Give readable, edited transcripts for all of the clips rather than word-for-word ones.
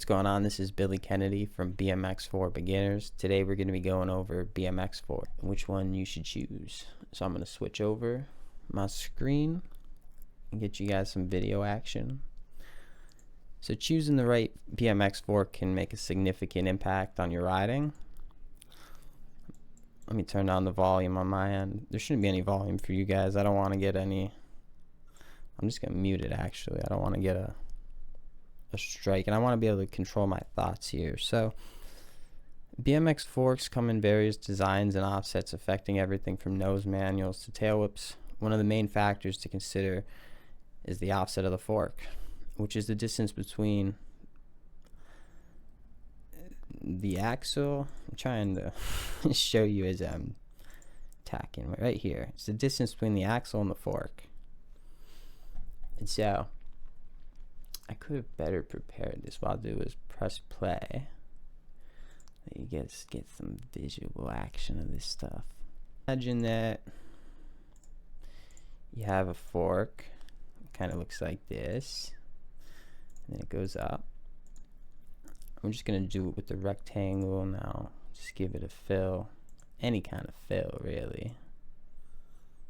going on? This is Billy Kennedy from BMX for Beginners. Today we're going to be going over BMX for which one you should choose. So I'm going to switch over my screen and get you guys some video action. So choosing the right BMX fork can make a significant impact on your riding. Let me turn down the volume on my end. There shouldn't be any volume for you guys. I don't want to get any. I'm just going to mute it actually. I don't want to get a strike, and I want to be able to control my thoughts here. So BMX forks come in various designs and offsets affecting everything from nose manuals to tail whips. One of the main factors to consider is the offset of the fork, which is the distance between the axle. I'm trying to show you as I'm tacking right here. It's the distance between the axle and the fork. And so I could have better prepared this. What I'll do is press play. You get some visual action of this stuff. Imagine that you have a fork. It kind of looks like this. And then it goes up. I'm just going to do it with the rectangle now. Just give it a fill. Any kind of fill, really.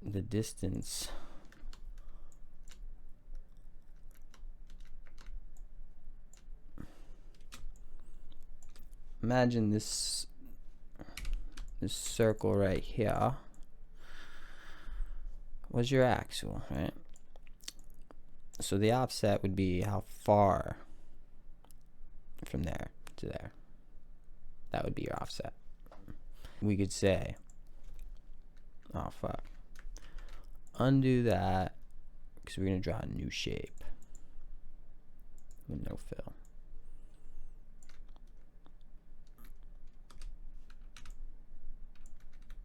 The distance. Imagine this circle right here was your axle, right? So the offset would be how far from there to there. That would be your offset. We could say, oh fuck, undo that because we're gonna draw a new shape with no fill.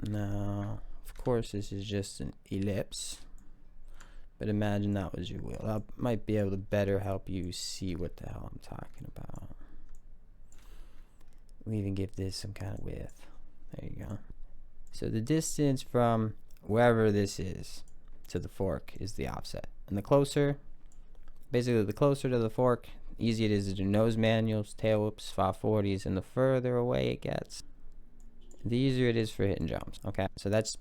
Now, of course, this is just an ellipse, but imagine that was your wheel. That might be able to better help you see what the hell I'm talking about. We even give this some kind of width. There you go. So the distance from wherever this is to the fork is the offset. And the closer, basically the closer to the fork, the easier it is to do nose manuals, tail whips, 540s, and the further away it gets, the easier it is for hitting jumps. Okay, so that's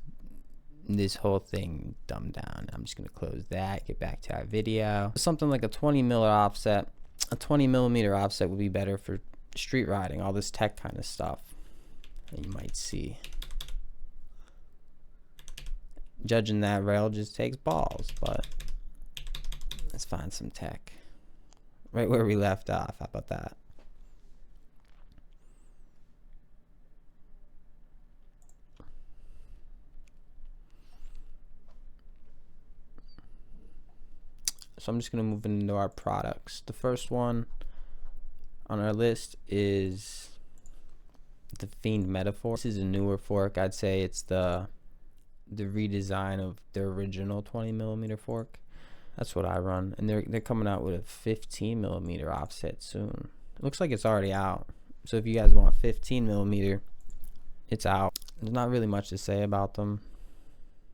this whole thing dumbed down. I'm just gonna close that, get back to our video. Something like a 20 millimeter offset. A 20 millimeter offset would be better for street riding, all this tech kind of stuff that you might see. Judging that rail just takes balls, but let's find some tech. Right where we left off, how about that? So I'm just going to move into our products. The first one on our list is the Fiend Meta fork. This is a newer fork. I'd say it's the redesign of the original 20 millimeter fork. That's what I run. And they're coming out with a 15 millimeter offset soon. It looks like it's already out. So if you guys want 15 millimeter, it's out. There's not really much to say about them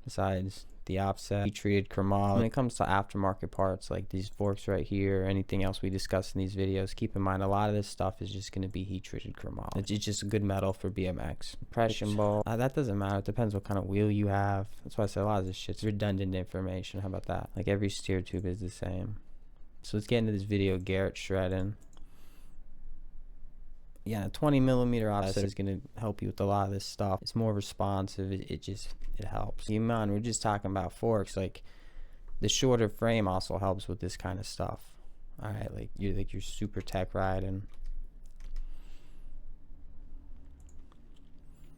besides the offset, heat-treated chromoly. When it comes to aftermarket parts like these forks right here, or anything else we discuss in these videos, keep in mind a lot of this stuff is just going to be heat-treated chromoly. It's just a good metal for BMX. Compression ball, that doesn't matter. It depends what kind of wheel you have. That's why I say a lot of this shit's redundant information. How about that? Like every steer tube is the same. So let's get into this video. Garrett shredding. Yeah, 20 millimeter offset is going to help you with a lot of this stuff. It's more responsive. It helps. Keep in mind, we're just talking about forks. Like the shorter frame also helps with this kind of stuff. All right, like you're super tech riding.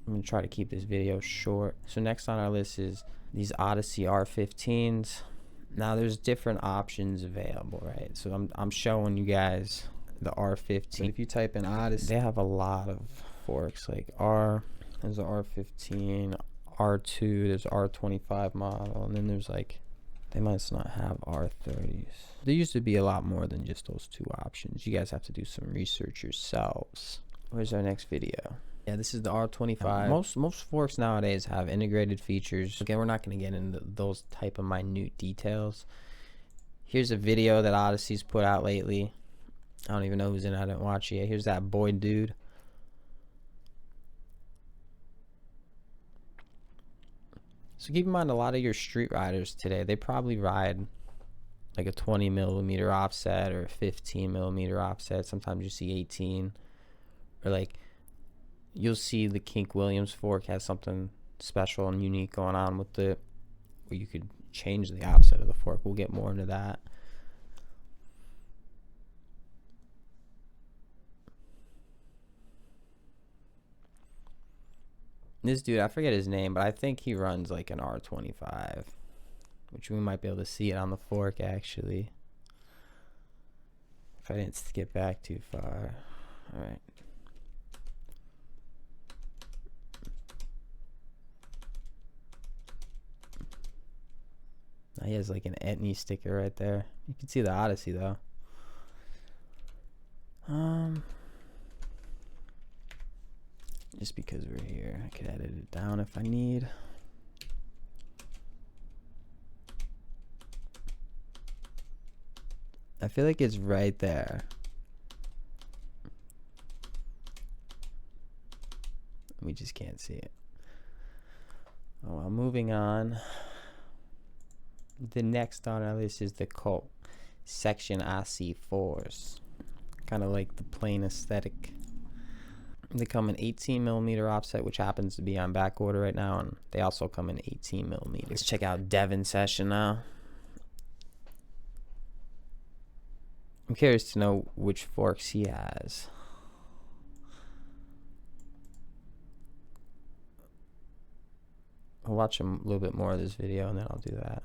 I'm gonna try to keep this video short. So next on our list is these Odyssey R15s. Now there's different options available, right? So I'm showing you guys the R15. If you type in Odyssey, they have a lot of forks. Like there's the R15, R2, there's R25 model, and then there's like, they must not have R30s. There used to be a lot more than just those two options. You guys have to do some research yourselves. Where's our next video? Yeah, this is the R25. Most forks nowadays have integrated features. Again, we're not going to get into those type of minute details. Here's a video that Odyssey's put out lately I don't even know who's in it. I didn't watch it yet. Here's that boy dude. So keep in mind, a lot of your street riders today, they probably ride like a 20 millimeter offset or a 15 millimeter offset. Sometimes you see 18, or like you'll see the Kink Williams fork has something special and unique going on with it, where you could change the offset of the fork. We'll get more into that. This dude, I forget his name, but I think he runs like an R25, which we might be able to see it on the fork actually, if I didn't skip back too far. All right. Now he has like an Etney sticker right there. You can see the Odyssey though. Just because we're here, I could edit it down if I need. I feel like it's right there. We just can't see it. Oh well, moving on. The next on our list is the Cult Section IC4s. Kind of like the plain aesthetic. They come in 18 millimeter offset, which happens to be on back order right now, and they also come in 18 millimeters. Let's check out Devin's session now. I'm curious to know which forks he has. I'll watch him a little bit more of this video and then I'll do that.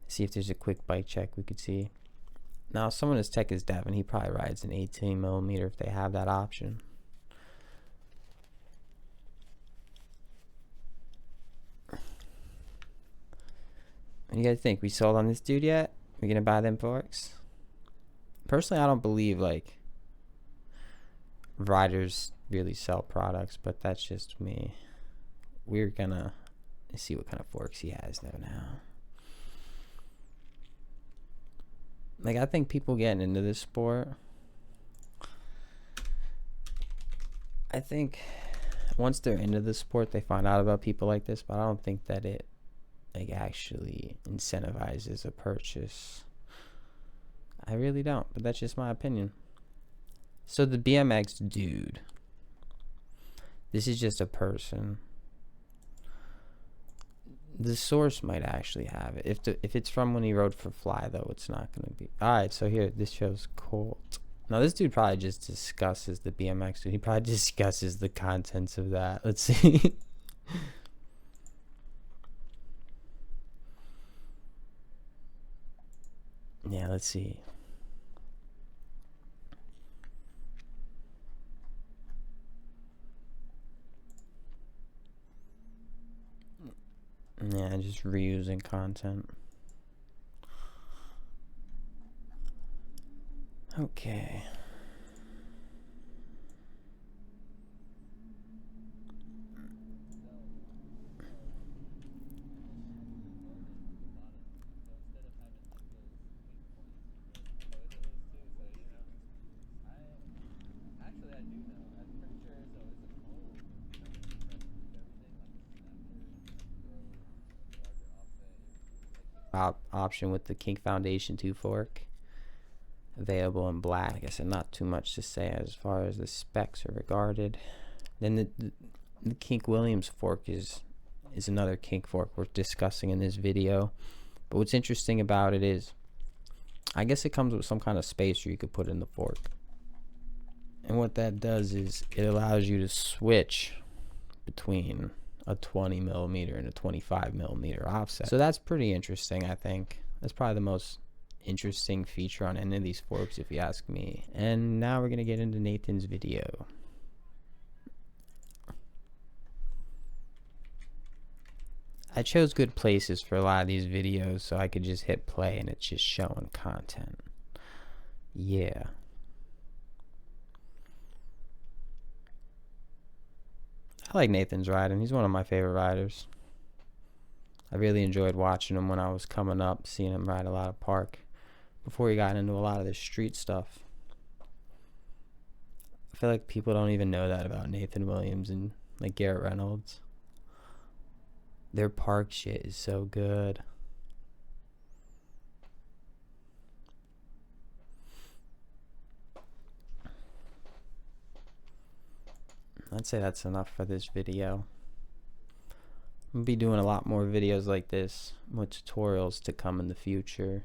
See if there's a quick bike check we could see. Now, someone as tech as Devin, he probably rides an 18 millimeter if they have that option. What do you guys think? We sold on this dude yet? We gonna buy them forks? Personally, I don't believe like riders really sell products, but that's just me. We're gonna see what kind of forks he has though now. Like, I think people getting into this sport, I think once they're into the sport, they find out about people like this, but I don't think that it like actually incentivizes a purchase. I really don't, but that's just my opinion. So the BMX dude, this is just a person. The source might actually have it. If it's from when he rode for Fly, though, it's not going to be. All right, so here, this shows Colt. Now, this dude probably just discusses the BMX dude. He probably discusses the contents of that. Let's see. Yeah, let's see. Yeah, just reusing content. Okay. Option with the Kink Foundation 2 fork, available in black. Like I said, not too much to say as far as the specs are regarded. Then the Kink Williams fork is another Kink fork we're discussing in this video. But what's interesting about it is, I guess it comes with some kind of spacer you could put in the fork. And what that does is it allows you to switch between a 20 millimeter and a 25 millimeter offset. So that's pretty interesting, I think. That's probably the most interesting feature on any of these forks, if you ask me. And now we're gonna get into Nathan's video. I chose good places for a lot of these videos so I could just hit play and it's just showing content. Yeah. I like Nathan's riding. He's one of my favorite riders. I really enjoyed watching him when I was coming up, seeing him ride a lot of park. before he got into a lot of this street stuff. I feel like people don't even know that about Nathan Williams and like Garrett Reynolds. Their park shit is so good. I'd say that's enough for this video. I'm gonna be doing a lot more videos like this, more tutorials to come in the future.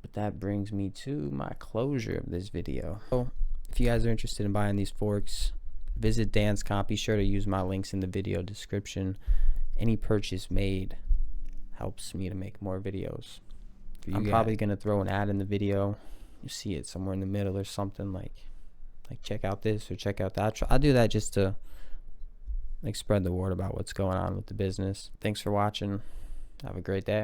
But that brings me to my closure of this video. So if you guys are interested in buying these forks, visit Dan's Comp. Be sure to use my links in the video description. Any purchase made helps me to make more videos. I'm probably gonna throw an ad in the video. You see it somewhere in the middle or something, like check out this or check out that. I do that just to like spread the word about what's going on with the business. Thanks for watching. Have a great day.